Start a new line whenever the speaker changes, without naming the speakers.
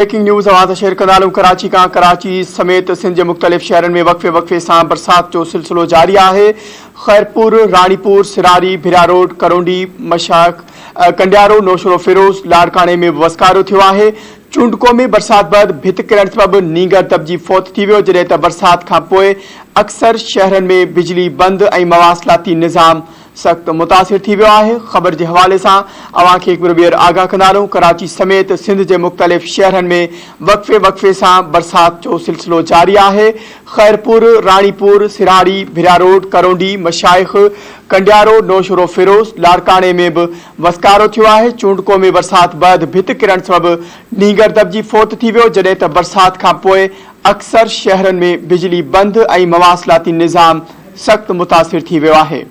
Breaking news आवाज़ share कंदालूं Karachi का। कराची समेत सिंध के मुख्तलिफ शहरन में वक्फे वक्फे से बरसात जो सिलसिलो जारी है। खैरपुर, रानीपुर, सिरारी, भिरा रोड, करोंडी, मशाक, कंडियारो, नौशरो फिरोज, लाड़काने में वस्कारो थो है। चूंडको में बरसात बाद भित किरण सबब नींगर दबजी फौत थी वियो, जडे बरसात का पोइ अक्सर शहरन में बिजली बंद और मवासलाती निज़ाम सख्त मुतासिर थी वियो है। खबर के हवाले से अवां खे एक ॿीहर आगाह कंदालूं। कराची समेत सिंध के मुख्तलिफ शहरन में वक्फे वक्फे से बरसात जो सिलसिलो जारी है। खैरपुर, रानीपुर, सिरारी, भिरा रोड, करोंडी, मशाइख, कंडियारो, नौशरो फिरोज, लाड़काने में भी वस्कारो थो है। चूंडको में बरसात बाद भित किरण सबब नींगर दबजी फौत थी वियो, जडे बरसात का पोइ अक्सर शहरन में बिजली बंद और मवासलाती निज़ाम सख्त मुतासिर थी वियो है।